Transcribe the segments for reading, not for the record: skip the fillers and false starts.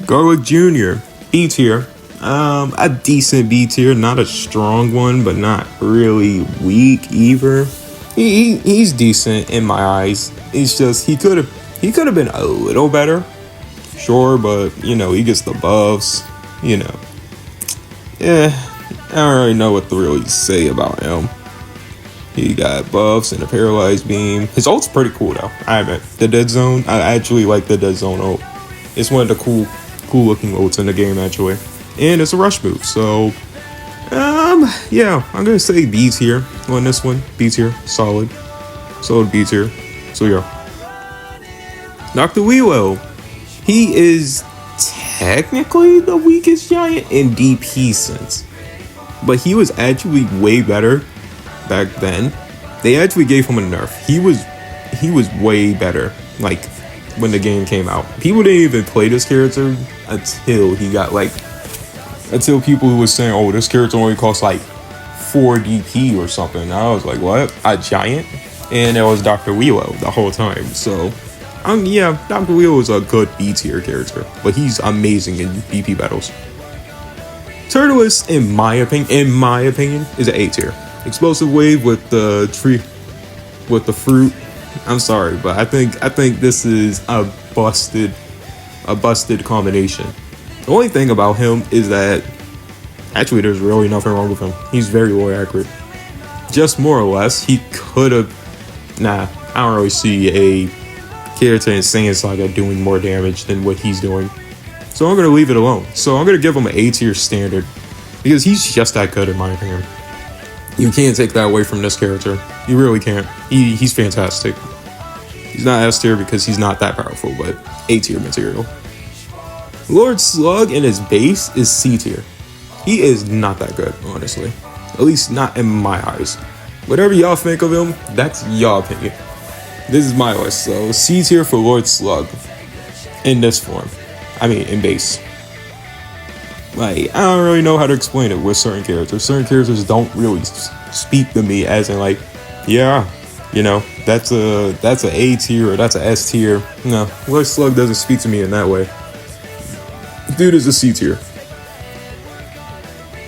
Garlic Jr. B tier. A decent B tier, not a strong one, but not really weak either. He's decent in my eyes. It's just he could have been a little better. Sure, but you know, he gets the buffs, you know. Yeah, I don't really know what to really say about him. He got buffs and a paralyzed beam. His ult's pretty cool though. I admit. The dead zone, I actually like the dead zone ult. It's one of the cool looking ults in the game actually. And it's a rush move, so yeah, I'm gonna say B tier on this one. B tier, solid B tier. So yeah, Dr. Wheelo, he is technically the weakest giant in DP sense, but he was actually way better back then. They actually gave him a nerf. He was way better. Like when the game came out, people didn't even play this character until he got until people who was saying, oh, this character only costs like 4 DP or something. And I was like, what? A giant? And it was Dr. Wheelo the whole time. So, yeah, Dr. Wheelo is a good B tier character, but he's amazing in DP battles. Turles, in my opinion, is an A tier. Explosive wave with the tree, with the fruit. I'm sorry, but I think this is a busted combination. The only thing about him is that actually there's really nothing wrong with him. He's very well accurate. Just more or less, he could have. I don't really see a character in Saiyan Saga doing more damage than what he's doing. So I'm gonna leave it alone. So I'm gonna give him an A tier standard because he's just that good in my opinion. You can't take that away from this character. You really can't. He's fantastic. He's not S tier because he's not that powerful, but A tier material. Lord Slug in his base is C tier. He is not that good, honestly. At least not in my eyes. Whatever y'all think of him, that's y'all opinion. This is my list, so C tier for Lord Slug. In this form. I mean, in base. Like, I don't really know how to explain it with certain characters. Certain characters don't really speak to me as in like, yeah, you know, that's a A tier or that's a S tier. No, Lord Slug doesn't speak to me in that way. Dude is a C tier.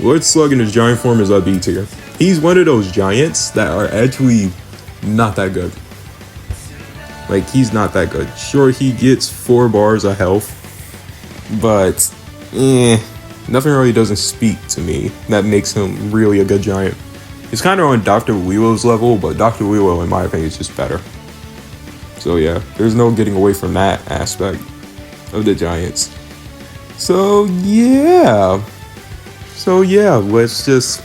Lord Slug in his giant form is a B tier. He's one of those giants that are actually not that good. Like, he's not that good. Sure, he gets 4 bars of health, but nothing really doesn't speak to me that makes him really a good giant. He's kind of on Dr. Wheelo's level, but Dr. Wheelo, in my opinion, is just better. So yeah, there's no getting away from that aspect of the giants. So yeah, let's just,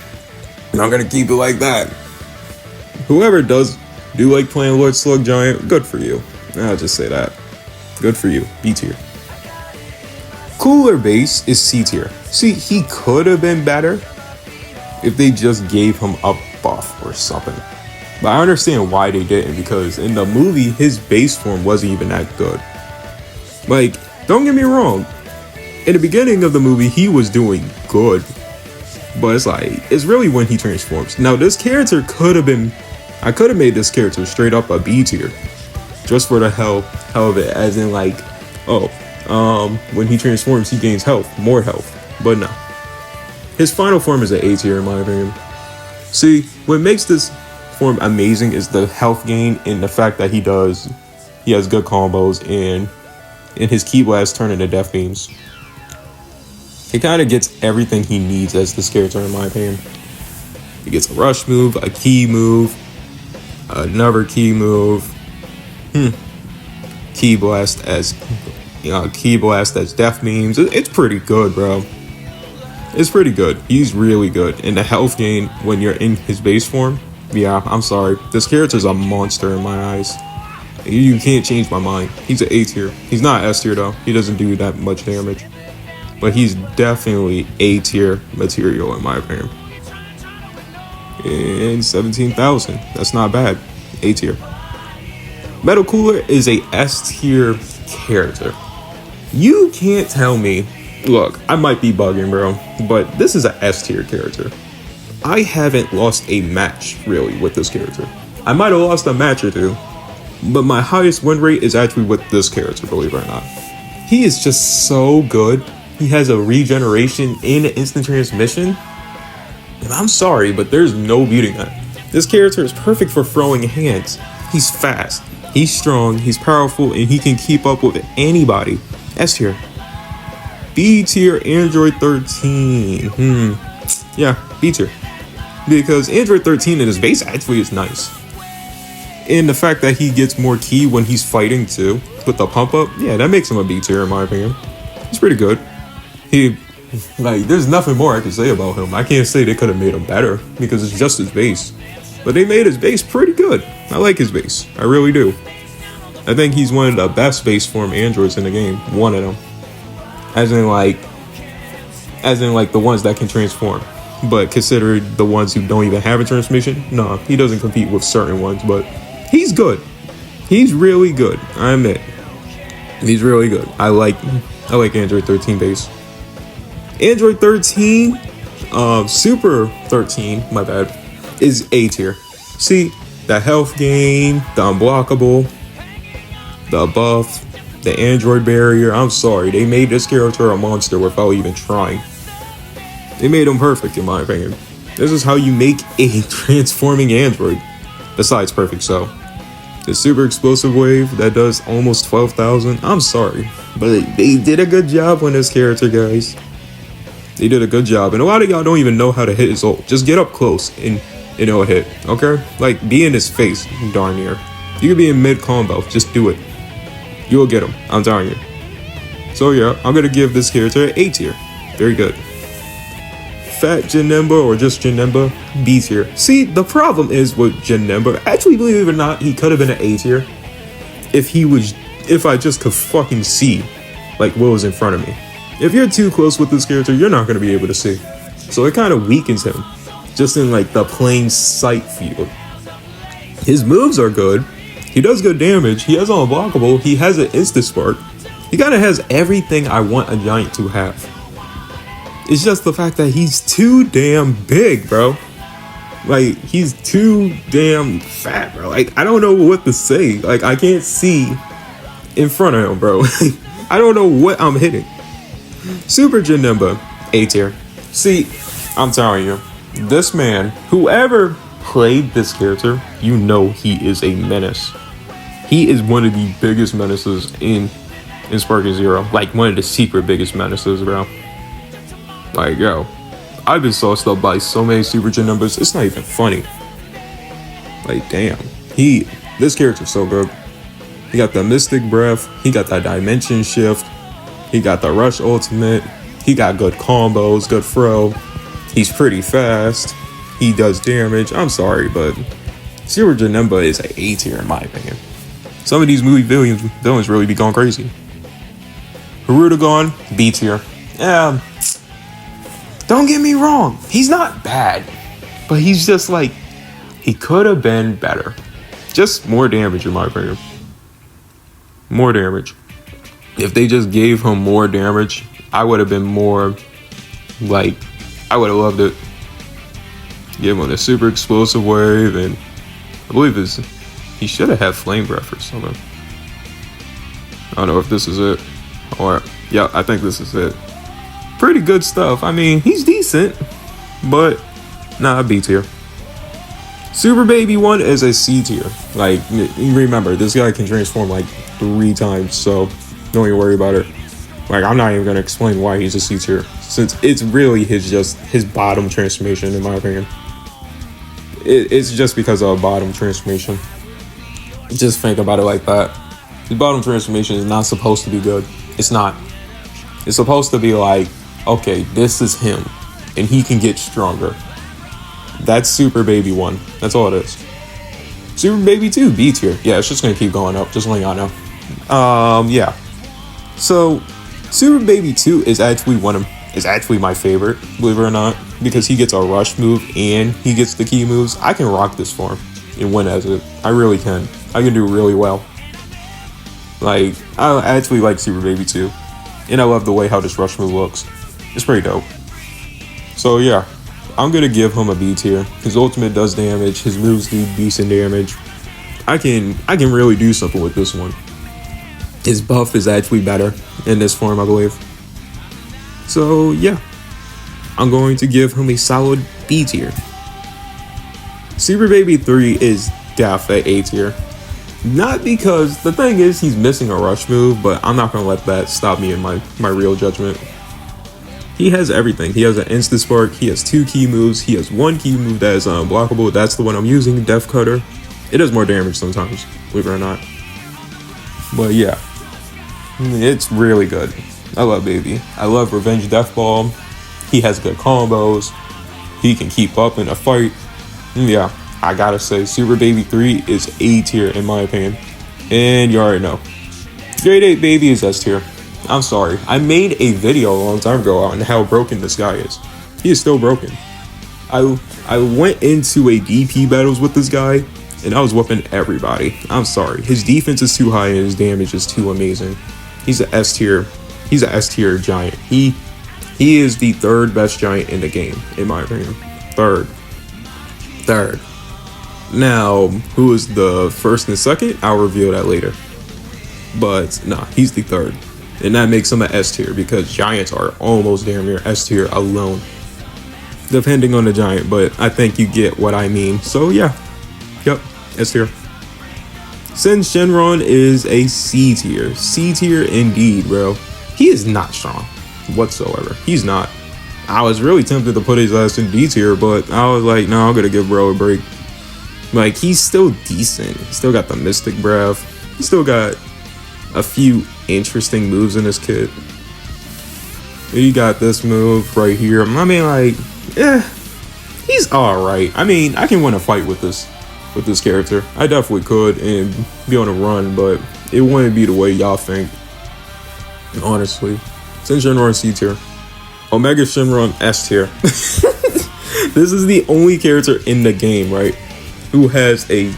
I'm gonna keep it like that. Whoever do like playing Lord Slug Giant, good for you. I'll just say that. Good for you, B tier. Cooler Base is C tier. See, he could have been better if they just gave him a buff or something. But I understand why they didn't, because in the movie, his base form wasn't even that good. Like, don't get me wrong. In the beginning of the movie, he was doing good. But it's like, it's really when he transforms. Now, this character could have been, I could have made this character straight up a B tier. Just for the hell of it. As in like, when he transforms, he gains health, more health. But no. His final form is an A tier in my opinion. See, what makes this form amazing is the health gain and the fact that he has good combos and his Ki Blast turn into Death Beams. He kind of gets everything he needs as this character in my opinion. He gets a rush move, a key move, another key move, Ki Blast as Death Beams. It's pretty good, bro. It's pretty good. He's really good. And the health gain when you're in his base form, yeah, I'm sorry. This character's a monster in my eyes. You can't change my mind. He's an A tier. He's not S tier though. He doesn't do that much damage. But he's definitely A tier material in my opinion. And 17,000. That's not bad. A tier. Metal Cooler is a S tier character. You can't tell me. Look, I might be bugging, bro, but this is an S tier character. I haven't lost a match really with this character. I might have lost a match or two, but my highest win rate is actually with this character, believe it or not. He is just so good. He has a regeneration and an instant transmission. I'm sorry, but there's no beating that. This character is perfect for throwing hands. He's fast, he's strong, he's powerful, and he can keep up with anybody. S tier. B tier, Android 13. Yeah, B tier. Because Android 13 in his base actually is nice. And the fact that he gets more ki when he's fighting too, with the pump up, yeah, that makes him a B tier in my opinion. He's pretty good. There's nothing more I can say about him. I can't say they could have made him better because it's just his base. But they made his base pretty good. I like his base. I really do. I think he's one of the best base form androids in the game. One of them. As in the ones that can transform. But consider the ones who don't even have a transmission. No, he doesn't compete with certain ones, but he's good. He's really good. I admit. He's really good. I like Android 13 base. Android 13, Super 13, my bad, is A tier. See, the health gain, the unblockable, the buff, the android barrier. I'm sorry, they made this character a monster without even trying. They made him perfect in my opinion. This is how you make a transforming android. Besides perfect so. The super explosive wave that does almost 12,000. I'm sorry, but they did a good job on this character, guys. They did a good job, and a lot of y'all don't even know how to hit his ult. Just get up close and it'll hit, okay? Like, be in his face, darn near. You could be in mid-combo, just do it. You'll get him, I'm telling you. So yeah, I'm gonna give this character an A tier. Very good. Fat Janemba, or just Janemba, B tier. See, the problem is with Janemba, actually, believe it or not, he could have been an A tier if I just could fucking see, like, what was in front of me. If you're too close with this character, you're not going to be able to see. So it kind of weakens him, just in like the plain sight field. His moves are good. He does good damage. He has unblockable. He has an instant spark. He kind of has everything I want a giant to have. It's just the fact that he's too damn big, bro. Like, he's too damn fat, bro. Like, I don't know what to say. Like, I can't see in front of him, bro. I don't know what I'm hitting. Super Janemba, A tier. See, I'm telling you, this man, whoever played this character, you know he is a menace. He is one of the biggest menaces in Sparking Zero. Like, one of the secret biggest menaces, bro. Like, yo, I've been sauced up by so many Super Janembas, it's not even funny. Like, damn. This character's so good. He got the Mystic Breath, he got that Dimension Shift, he got the Rush Ultimate, he got good combos, good throw, he's pretty fast, he does damage. I'm sorry, but Super Janemba is an A tier in my opinion. Some of these movie villains really be going crazy. Hirudegarn, B tier. Yeah, don't get me wrong, he's not bad, but he's just like, he could have been better. Just more damage in my opinion. More damage. If they just gave him more damage, I would have been more, like, I would have loved it. Give him a super explosive wave, and I believe he should have had flame breath or something. I don't know if this is it, or, yeah, I think this is it. Pretty good stuff. I mean, he's decent, but nah, B tier. Super Baby 1 is a C tier. Like, remember, this guy can transform like 3 times, so don't even worry about it. Like, I'm not even gonna explain why he's a C tier, since it's really his bottom transformation, in my opinion. It's just because of a bottom transformation. Just think about it like that. The bottom transformation is not supposed to be good. It's not. It's supposed to be like, okay, this is him, and he can get stronger. That's Super Baby 1. That's all it is. Super Baby 2, B tier. Yeah, it's just gonna keep going up, just letting y'all know. Yeah. So, Super Baby 2 is actually my favorite, believe it or not, because he gets a rush move and he gets the key moves. I can rock this form and win as it. I really can. I can do really well. Like, I actually like Super Baby 2. And I love the way how this rush move looks. It's pretty dope. So yeah, I'm gonna give him a B tier. His ultimate does damage, his moves do decent damage. I can really do something with this one. His buff is actually better in this form, I believe. So yeah, I'm going to give him a solid B tier. Super Baby 3 is definitely A tier. Not because, the thing is, he's missing a rush move, but I'm not going to let that stop me in my real judgment. He has everything. He has an Instant Spark, he has 2 key moves, he has 1 key move that is unblockable. That's the one I'm using, Death Cutter. It does more damage sometimes, believe it or not. But yeah, it's really good. I love Baby. I love Revenge Death Ball. He has good combos. He can keep up in a fight. Yeah, I gotta say, Super Baby 3 is A tier in my opinion. And you already know. Grade 8 Baby is S tier. I'm sorry. I made a video a long time ago on how broken this guy is. He is still broken. I went into a DP battles with this guy, and I was whooping everybody. I'm sorry. His defense is too high and his damage is too amazing. He's an S tier. He's an S tier giant. He is the 3rd best giant in the game, in my opinion. Third. Now, who is the 1st and 2nd? I'll reveal that later. But nah, he's the 3rd. And that makes him an S tier because giants are almost damn near S tier alone. Depending on the giant, but I think you get what I mean. So yeah. Yep, S tier. Since Shenron is a C tier. C tier indeed, bro. He is not strong whatsoever. He's not. I was really tempted to put his ass in D tier, but I was like, no, I'm gonna give bro a break. Like, he's still decent. He still got the Mystic Breath. He still got a few interesting moves in this kit. He got this move right here. I mean, like, he's alright. I mean, I can win a fight with this character. I definitely could and be on a run, but it wouldn't be the way y'all think. Honestly. Since Shenron C tier. Omega Shenron S tier. This is the only character in the game, right, who has the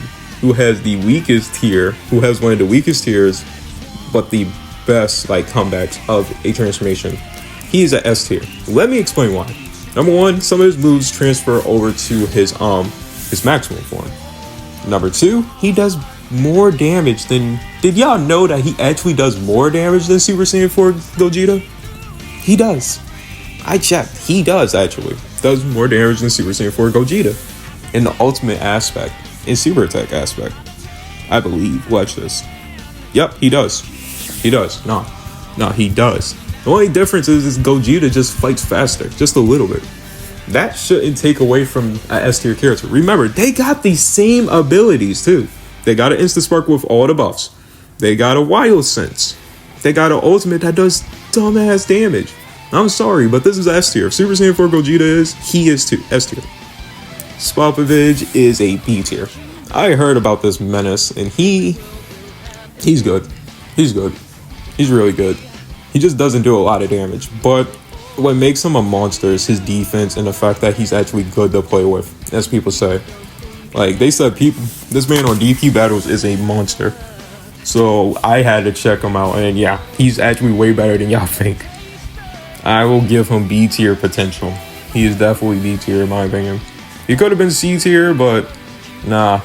weakest tier, who has one of the weakest tiers, but the best like comebacks of a transformation. He is an S tier. Let me explain why. Number 1, some of his moves transfer over to his maximum form. Number 2, he does more damage than. Did y'all know that he actually does more damage than Super Saiyan 4 Gogeta? He does. I checked. He does actually. Does more damage than Super Saiyan 4 Gogeta. In the ultimate aspect. In super attack aspect. I believe. Watch this. Yep, he does. He does. No, he does. The only difference is Gogeta just fights faster. Just a little bit. That shouldn't take away from an S tier character. Remember, they got the same abilities too. They got an Instant Spark with all the buffs. They got a Wild Sense. They got an ultimate that does dumbass damage. I'm sorry, but this is S tier. If Super Saiyan 4 Gogeta he is too. S tier. Spopavich is a B tier. I heard about this menace, and he's good. He's good. He's really good. He just doesn't do a lot of damage. But what makes him a monster is his defense and the fact that he's actually good to play with, as people say. Like, they said this man on DP battles is a monster. So I had to check him out, and yeah, he's actually way better than y'all think. I will give him B tier potential. He is definitely B tier in my opinion. He could have been C tier, but nah.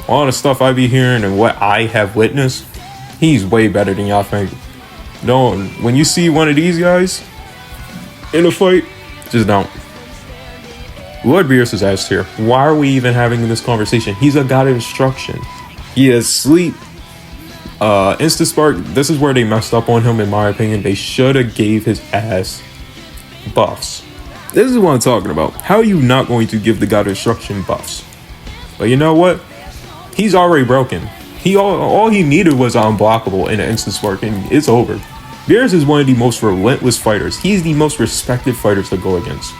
All the stuff I be hearing and what I have witnessed, he's way better than y'all think. When you see one of these guys in a fight, just don't. Lord Beerus is S tier. Why are we even having this conversation? He's a god of destruction. He has sleep. Instant Spark, this is where they messed up on him in my opinion. They should have gave his ass buffs. This is what I'm talking about. How are you not going to give the god of destruction buffs? But you know what? He's already broken. All he needed was unblockable and an Instant Spark, and it's over. Beerus is one of the most relentless fighters. He's the most respected fighter to go against.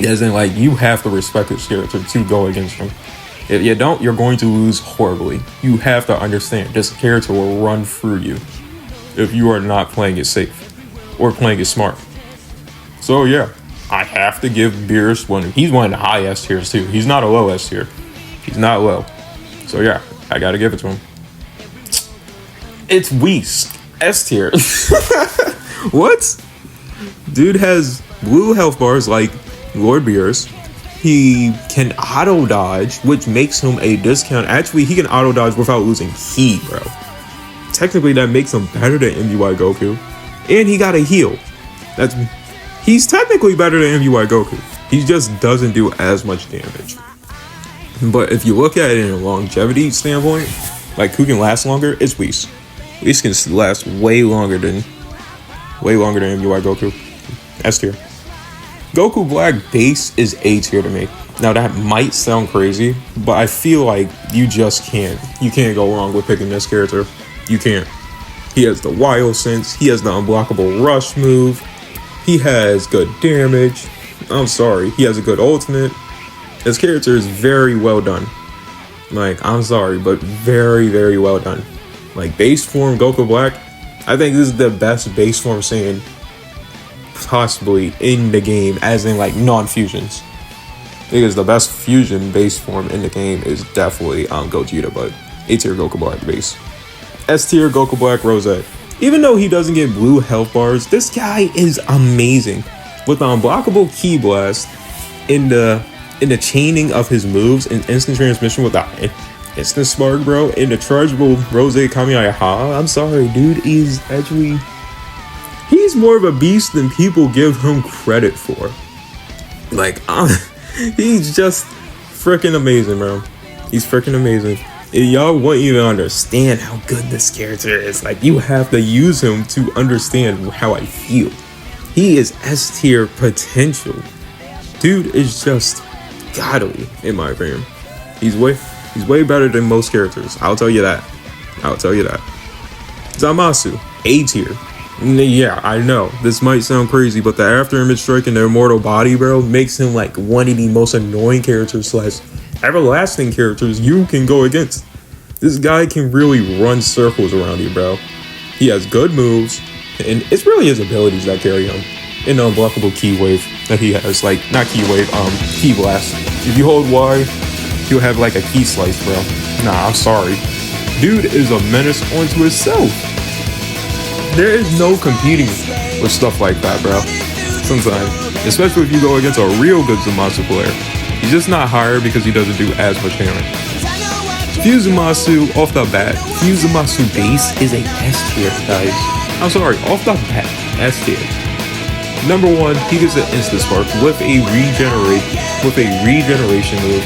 As in, like, you have to respect this character to go against him. If you don't, you're going to lose horribly. You have to understand, this character will run through you if you are not playing it safe or playing it smart. So yeah, I have to give Beerus he's one of the high S tiers too. He's not a low S tier. He's not low. So yeah, I gotta give it to him. It's Whis, S tier. What? Dude has blue health bars like Lord Beerus. He can auto dodge, which makes him a discount. Actually, he can auto dodge without losing heat, bro. technically that makes him better than MUI Goku. And he got a heal. He's technically better than MUI Goku. He just doesn't do as much damage. But if you look at it in a longevity standpoint, like who can last longer, it's Whis. Whis can last way longer than MUI Goku. S tier. Goku Black base is A tier to me. Now that might sound crazy, but I feel like you just can't. You can't go wrong with picking this character. You can't. He has the wild sense. He has the unblockable rush move. He has good damage. I'm sorry. He has a good ultimate. His character is very well done. Like, I'm sorry, but very, very well done. Like, base form Goku Black, I think this is the best base form Saiyan possibly in the game, as in, like, non-fusions. Because the best fusion base form in the game is definitely Gogeta, but A tier Goku Black base. S tier Goku Black Rosette. Even though he doesn't get blue health bars, this guy is amazing. With the unblockable Ki Blast in the chaining of his moves and instant transmission with the instant spark, bro, in the chargeable Rose Kamehameha. I'm sorry, dude, he's more of a beast than people give him credit for. Like, he's just freaking amazing, bro. He's freaking amazing. Y'all won't even understand how good this character is. Like, you have to use him to understand how I feel. He is S tier potential. Dude is just godly, in my opinion. He's way better than most characters. I'll tell you that. Zamasu, A tier. Yeah, I know. This might sound crazy, but the after image strike in the immortal body, bro, makes him like one of the most annoying characters / everlasting characters you can go against. This guy can really run circles around you, bro. He has good moves, and it's really his abilities that carry him. And the unblockable Ki Wave that he has, like, not Ki Wave, Ki Blast. If you hold Y, he'll have like a Ki Slice, bro. Nah, I'm sorry. Dude is a menace onto himself. There is no competing with stuff like that, bro. Sometimes, especially if you go against a real good Zamasu player. He's just not higher because he doesn't do as much damage. Zamasu off the bat, Zamasu base is a S tier, guys. I'm sorry, off the bat, S tier. Number one, he gets an instant spark with a regeneration move.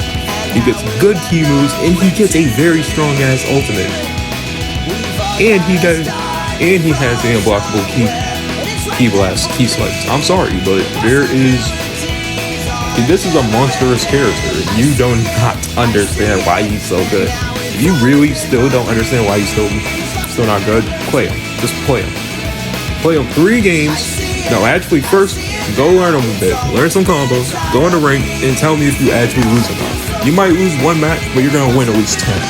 He gets good Ki moves, and he gets a very strong ass ultimate. And he has the unblockable Ki Blast, Ki Slice. I'm sorry, but this is a monstrous character. You do not understand why he's so good. If you really still don't understand why he's still not good, play him. Just play him. Play him 3 games. No, actually, first, go learn him a bit. Learn some combos. Go in the ring and tell me if you actually lose or not. You might lose 1 match, but you're going to win at least 10.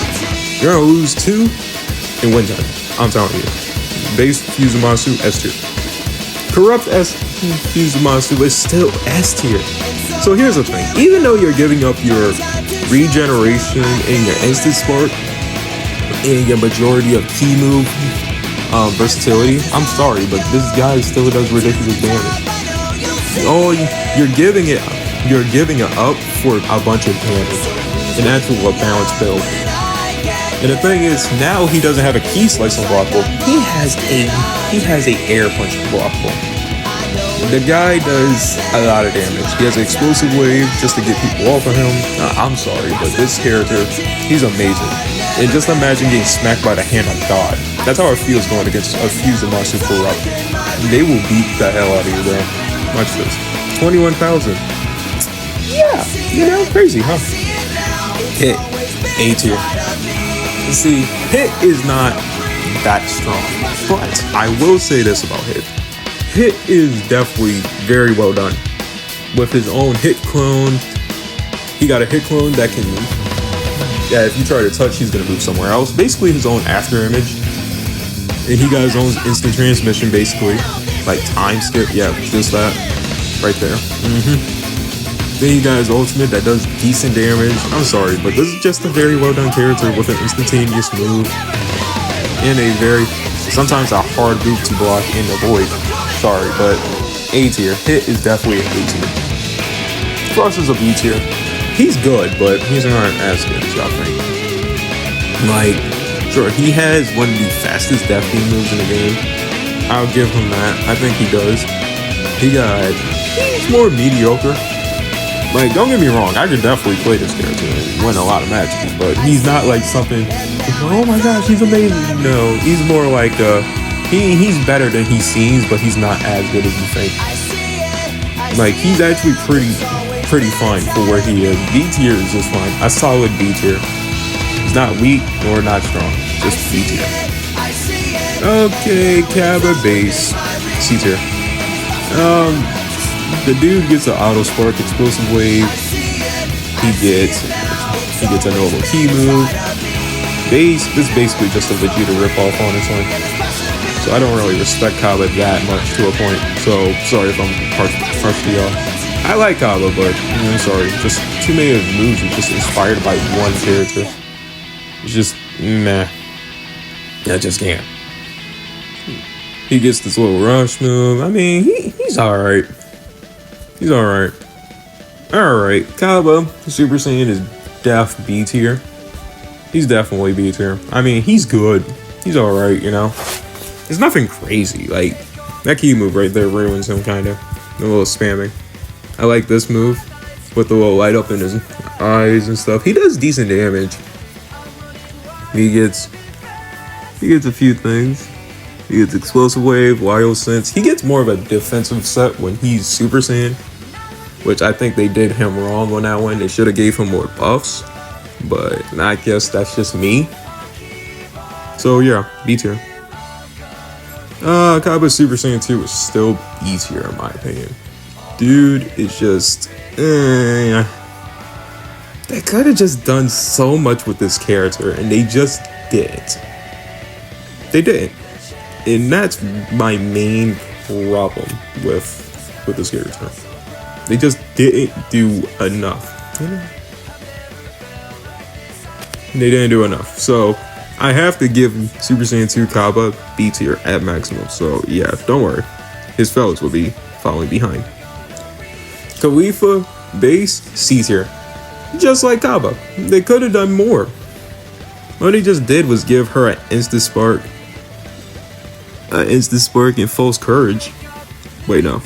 You're going to lose 2 and win 10. I'm telling you. Base Zamasu, S tier. Corrupt Zamasu is still S tier. So here's the thing. Even though you're giving up your regeneration and your instant spark and your majority of Ki move versatility, I'm sorry, but this guy still does ridiculous damage. Oh, you're giving it up for a bunch of damage. An actual balanced build. And the thing is, now he doesn't have a Ki Slice unblockable. He has a air punch unblockable. The guy does a lot of damage. He has an explosive wave just to get people off of him. I'm sorry, but this character, he's amazing. And just imagine getting smacked by the hand of God. That's how it feels going against a few Zamasu Corrupt. They will beat the hell out of you, bro. Watch this. 21,000. Yeah, crazy, huh? Hit, A tier. See, Hit is not that strong, but I will say this about Hit. Hit is definitely very well done. With his own Hit clone, he got a Hit clone that can, if you try to touch, he's gonna move somewhere else. Basically his own after image. And he got his own instant transmission, basically. Like time skip, yeah, just that. Right there. Then he got his ultimate that does decent damage. I'm sorry, but this is just a very well done character with an instantaneous move. And sometimes a hard move to block and avoid. Sorry, but A tier. Hit is definitely an A tier. Frost is a B tier. He's good, but he's not as good as y'all think. Like, Sure, he has one of the fastest death beam moves in the game. I'll give him that. I think he does. He's more mediocre. Like, don't get me wrong, I could definitely play this character and win a lot of matches, but he's not like something, oh my gosh, he's amazing. No, he's more like, he's better than he seems, but he's not as good as you think. Like, he's actually pretty fine for where he is. B tier is just fine. A solid B tier. He's not weak nor not strong. Just B tier. Okay, Cabba base. C tier. The dude gets an auto spark, explosive wave. He gets a normal key move. Base. This is basically just a Vegeta ripoff, honestly. So I don't really respect Cabba that much to a point. So sorry if I'm harsh to y'all. I like Cabba, but I'm sorry. Just too many of his moves are just inspired by one character. It's just meh. I just can't. He gets this little rush move. I mean, he's alright. He's alright. Alright, Cabba, Super Saiyan is def B tier. He's definitely B tier. I mean, he's good. He's alright, you know. It's nothing crazy. Like, that key move right there ruins him, kinda. The little spamming. I like this move with the little light up in his eyes and stuff. He does decent damage. He gets a few things. He gets Explosive Wave, Wild Sense. He gets more of a defensive set when he's Super Saiyan, which I think they did him wrong on that one. They should have gave him more buffs, but I guess that's just me. So yeah, B tier. Cabba Super Saiyan 2 is still B tier in my opinion. Dude is just... They could have just done so much with this character, and they just didn't. They didn't. And that's my main problem with this character. They just didn't do enough. You know? They didn't do enough. So I have to give Super Saiyan 2 Cabba B tier at maximum. So yeah, don't worry. His fellas will be following behind. Caulifla base C tier. Just like Cabba. They could have done more. What they just did was give her an instant spark. Instant spark and false courage. Wait, no.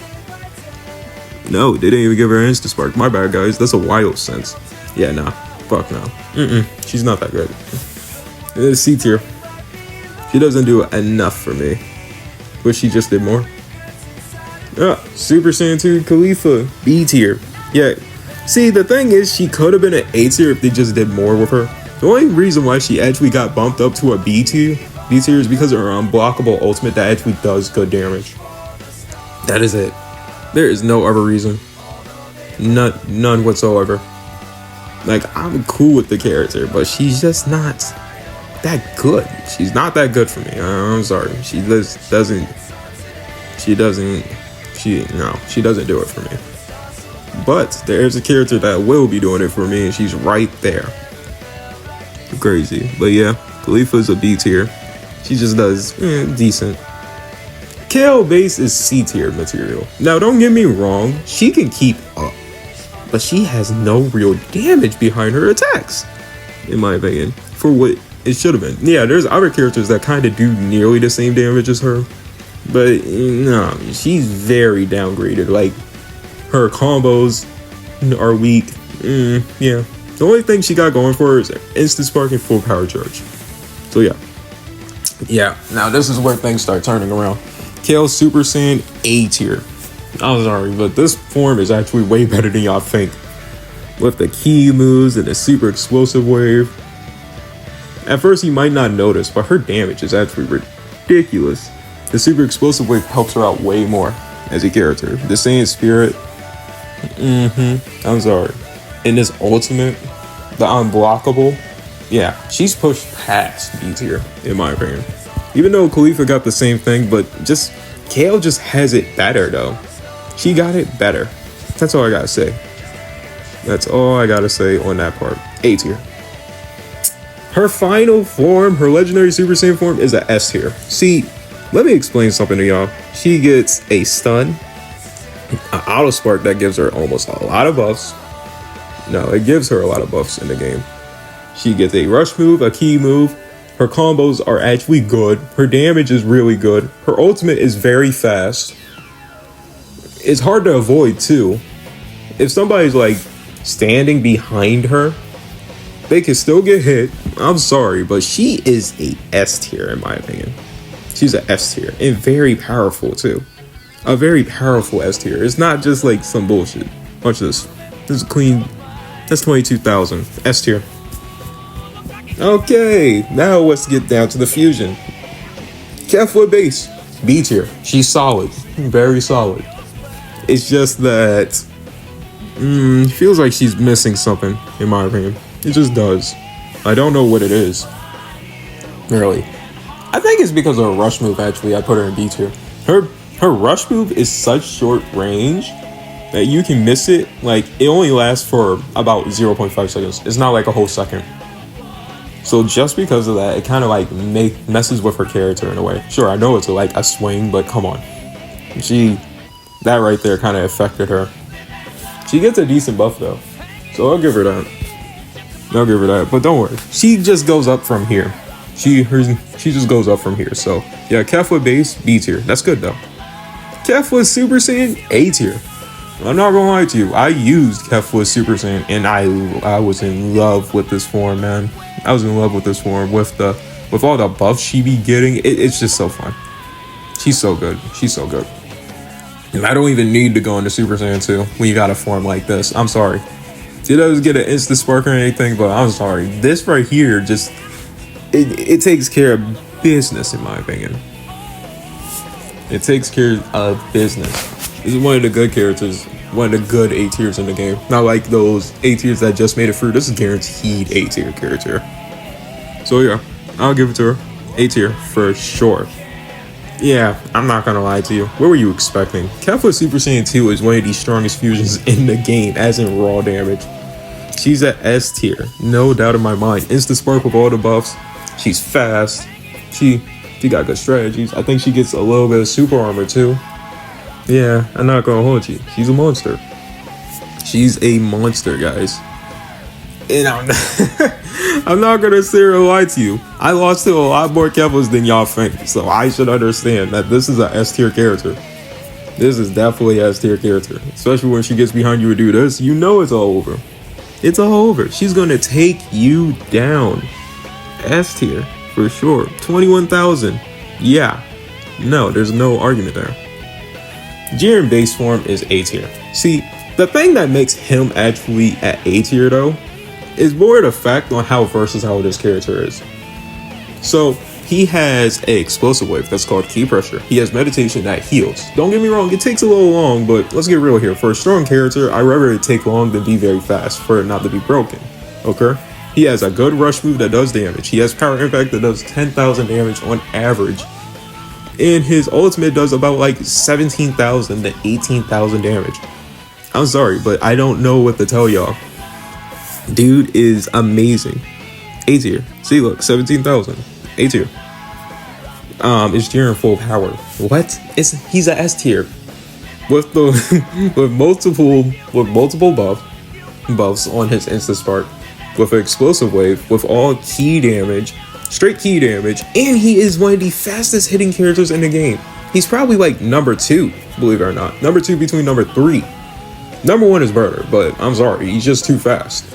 No, they didn't even give her an instant spark. My bad, guys. That's a wild sense. Yeah, nah. Fuck no. She's not that good. C tier. She doesn't do enough for me. Wish she just did more. Super Saiyan 2 Caulifla B tier. Yeah. See, the thing is, she could have been an A tier if they just did more with her. The only reason why she actually got bumped up to a B tier is because of her unblockable ultimate that actually does good damage. That is it. There is no other reason. None whatsoever. Like, I'm cool with the character, but she's just not that good. She's not that good for me. I'm sorry. She doesn't do it for me. But there's a character that will be doing it for me, and she's right there. Crazy. But yeah, Caulifla's a B tier. She just does decent. Kale base is C tier material. Now, don't get me wrong, she can keep up, but she has no real damage behind her attacks, in my opinion, for what it should have been. Yeah, there's other characters that kind of do nearly the same damage as her, but no, she's very downgraded. Like, her combos are weak. Yeah. The only thing she got going for her is instant spark and full power charge. So yeah. Yeah. Now this is where things start turning around. Kale Super Saiyan A tier. I'm sorry, but this form is actually way better than y'all think. With the key moves and the super explosive wave. At first you might not notice, but her damage is actually ridiculous. The super explosive wave helps her out way more as a character. The Saiyan Spirit. I'm sorry. In this ultimate, the unblockable, yeah, she's pushed past B tier, in my opinion. Even though Caulifla got the same thing, but just Kale just has it better though. She got it better. That's all I gotta say. That's all I gotta say on that part. A tier. Her final form, her legendary Super Saiyan form, is a S tier. See, let me explain something to y'all. She gets a stun, an auto spark that gives her almost a lot of buffs. No, it gives her a lot of buffs in the game. She gets a rush move, a key move, Her combos are actually good. Her damage is really good. Her ultimate is very fast. It's hard to avoid too. If somebody's like standing behind her, they can still get hit. I'm sorry, but she is a S tier in my opinion. She's a S tier and very powerful too. A very powerful S tier. It's not just like some bullshit. Watch this. This is clean. That's 22,000. S tier. Okay, now let's get down to the fusion. Kefla base. B tier. She's solid. Very solid. It's just that feels like she's missing something, in my opinion. It just does. I don't know what it is. Really. I think it's because of her rush move, actually. I put her in B tier. Her rush move is such short range that you can miss it. Like, it only lasts for about 0.5 seconds. It's not like a whole second. So just because of that, it kind of like messes with her character in a way. Sure, I know it's like a swing, but come on. That right there kind of affected her. She gets a decent buff though. So I'll give her that. But don't worry. She just goes up from here. She just goes up from here. So yeah, Kefla base, B tier. That's good though. Kefla Super Saiyan, A tier. I'm not gonna lie to you. I used Kefla Super Saiyan and I was in love with this form, man. I was in love with this form with all the buffs she be getting. It's just so fun. She's so good. She's so good. And I don't even need to go into Super Saiyan 2 when you got a form like this. I'm sorry. She doesn't get an instant spark or anything, but I'm sorry. This right here just it takes care of business in my opinion. It takes care of business. This is one of the good characters, one of the good A tiers in the game. Not like those A tiers that just made it through. This is guaranteed A tier character. So yeah, I'll give it to her. A tier for sure. Yeah, I'm not gonna lie to you. What were you expecting? Kefla Super Saiyan 2 is one of the strongest fusions in the game, as in raw damage. She's at S tier, no doubt in my mind. Instant spark with all the buffs. She's fast. She got good strategies. I think she gets a little bit of super armor too. Yeah, I'm not gonna hold you. She's a monster. She's a monster, guys. And I'm not gonna sit here and lie to you. I lost to a lot more Keflas than y'all think, so I should understand that this is a S tier character. This is definitely a S tier character, especially when she gets behind you and do this. You know it's all over. It's all over. She's gonna take you down. S tier for sure. 21,000. Yeah. No, there's no argument there. Jiren base form is A tier. See, the thing that makes him actually at A tier though is more the fact on how versatile this character is. So he has an explosive wave that's called key pressure. He has meditation that heals. Don't get me wrong, it takes a little long, but let's get real here. For a strong character, I'd rather it take long than be very fast for it not to be broken. Okay? He has a good rush move that does damage. He has power impact that does 10,000 damage on average. And his ultimate does about like 17,000 to 18,000 damage. I'm sorry, but I don't know what to tell y'all. Dude is amazing. A tier. See, look, 17,000. A tier. It's Jiren full power. What? He's a S tier with multiple buffs on his instant spark, with an explosive wave, with all key damage, straight key damage, and he is one of the fastest hitting characters in the game. He's probably like number 2, believe it or not. Number 2 between number 3. Number 1 is better, but I'm sorry, he's just too fast.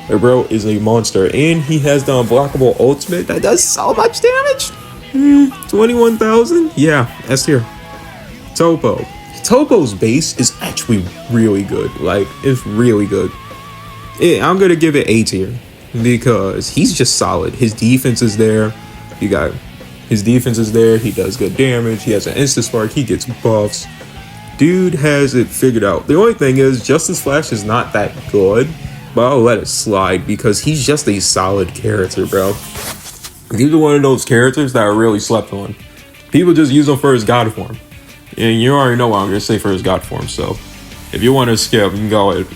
The bro is a monster, and he has the unblockable ultimate that does so much damage. 21,000? Yeah, S tier. Toppo. Toppo's base is actually really good. Like, it's really good. Yeah, I'm gonna give it A tier because he's just solid. His defense is there. His defense is there. He does good damage. He has an instant spark. He gets buffs. Dude has it figured out. The only thing is, Justice Flash is not that good, but I'll let it slide because he's just a solid character, bro. He's one of those characters that are really slept on. People just use him for his god form. And you already know what I'm going to say for his god form, so if you want to skip, you can go ahead.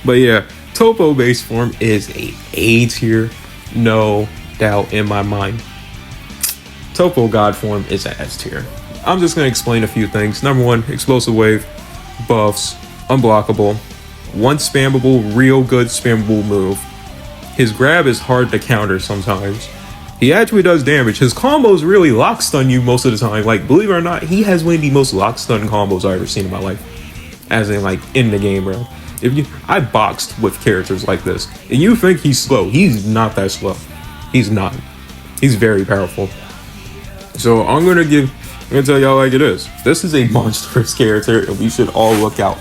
But yeah, Toppo base form is A tier, no doubt in my mind. Toppo god form is an S tier. I'm just going to explain a few things. Number 1, explosive wave, buffs, unblockable, one spammable, real good spammable move. his grab is hard to counter sometimes. He actually does damage. His combos really lock stun you most of the time. Like, believe it or not, he has one of the most lock stun combos I've ever seen in my life. As in, like, in the game, bro. I boxed with characters like this, and you think he's slow. He's not that slow. He's not. He's very powerful. So I'm gonna tell y'all like it is. This is a monstrous character, and we should all look out.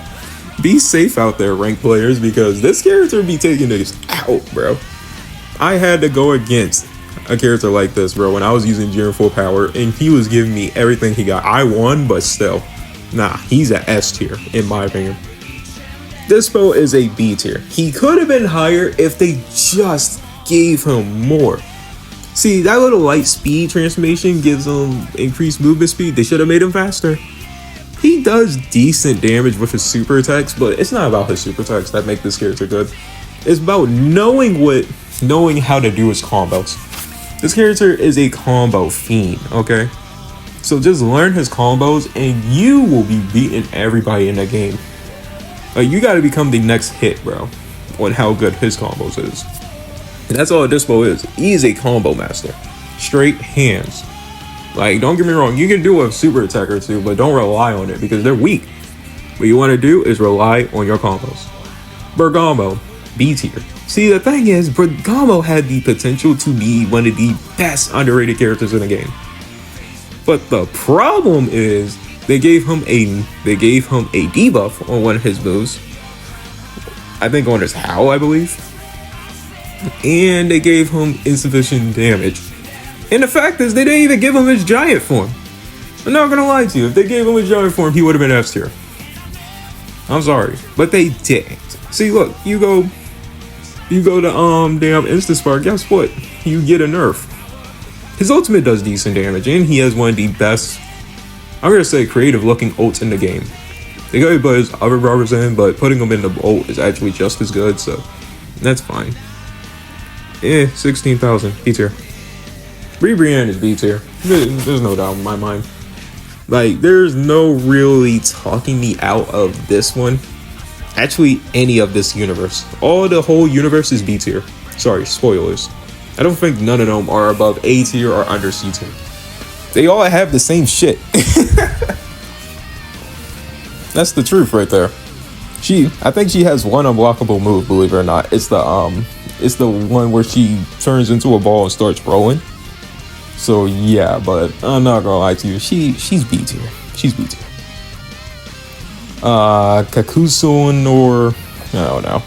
Be safe out there, ranked players, because this character be taking niggas out, bro. I had to go against a character like this, bro, when I was using Jiren full power, and he was giving me everything he got. I won, but still, nah, he's an S tier in my opinion. Dyspo is a B tier. He could have been higher if they just gave him more. See, that little light speed transformation gives him increased movement speed. They should have made him faster. He does decent damage with his super attacks, but it's not about his super attacks that make this character good. It's about knowing how to do his combos. This character is a combo fiend, okay? So just learn his combos and you will be beating everybody in the game. You gotta become the next Hit, bro, on how good his combos is. And that's all Dyspo is. He is a combo master. Straight hands. Like, don't get me wrong, you can do a super attack or two, but don't rely on it because they're weak. What you want to do is rely on your combos. Bergamo, B tier. See, the thing is, Bergamo had the potential to be one of the best underrated characters in the game. But the problem is, they gave him a debuff on one of his moves. I think on his Howl, I believe. And they gave him insufficient damage. And the fact is, they didn't even give him his giant form. I'm not gonna lie to you, if they gave him his giant form, he would have been S tier. I'm sorry, but they didn't. See, look, you go to damn Instant Spark, guess what? You get a nerf. His ultimate does decent damage, and he has one of the best, I'm gonna say, creative looking ults in the game. They got put his other brothers in, but putting him in the ult is actually just as good, so that's fine. 16,000, B tier. Ribrianne is B tier. There's no doubt in my mind. Like, there's no really talking me out of this one. Actually, any of this universe. The whole universe is B tier. Sorry, spoilers. I don't think none of them are above A tier or under C tier. They all have the same shit. That's the truth right there. I think she has one unblockable move, believe it or not. It's the one where she turns into a ball and starts rolling. So yeah, but I'm not gonna lie to you, she's B tier. She's B tier. Kakusun, or I don't know.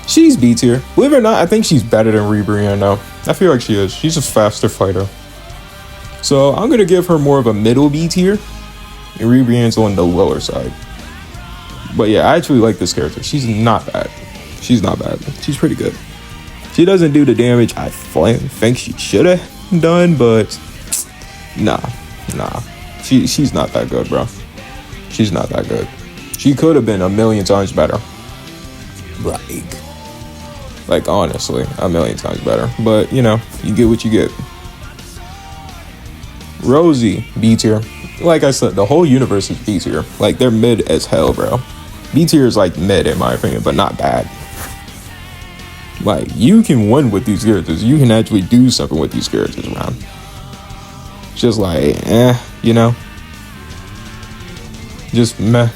She's B tier. Believe it or not, I think she's better than Ribrianne though. I feel like she is. She's a faster fighter. So I'm gonna give her more of a middle B tier, and Ribrianne's on the lower side. But yeah, I actually like this character. She's not bad. She's not bad. She's pretty good. She doesn't do the damage I think she should have done, but nah. She's not that good, bro. She's not that good. She could have been a million times better. Like honestly, a million times better. But you know, you get what you get. Rosie, B tier. Like I said, the whole universe is B tier. Like, they're mid as hell, bro. B tier is like mid in my opinion, but not bad. Like, you can win with these characters. You can actually do something with these characters, man. Just like, you know. Just meh.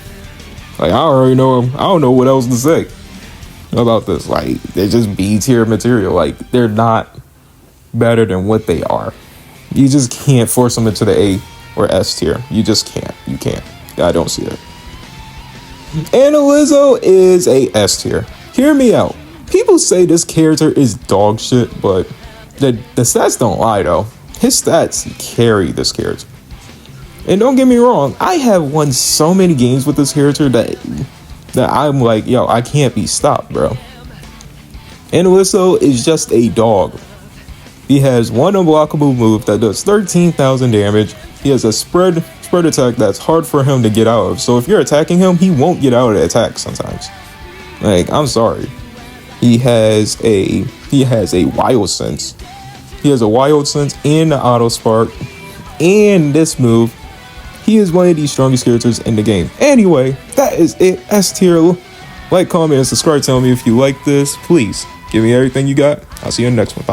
Like, I already know. I don't know what else to say about this. Like, they're just B tier material. Like, they're not better than what they are. You just can't force them into the A or S tier. You just can't. You can't. I don't see it. Anliza is a S tier. Hear me out. People say this character is dog shit, but the stats don't lie though. His stats carry this character. And don't get me wrong, I have won so many games with this character that I'm like, yo, I can't be stopped, bro. Anliza is just a dog. He has one unblockable move that does 13,000 damage. He has a spread attack that's hard for him to get out of. So if you're attacking him, he won't get out of the attack sometimes. Like, I'm sorry. He has a wild sense. He has a wild sense and the auto spark and this move. He is one of the strongest characters in the game. Anyway, that is it. S tier. Like, comment, and subscribe. Tell me if you like this. Please Give me everything you got. I'll see you in the next one. Bye.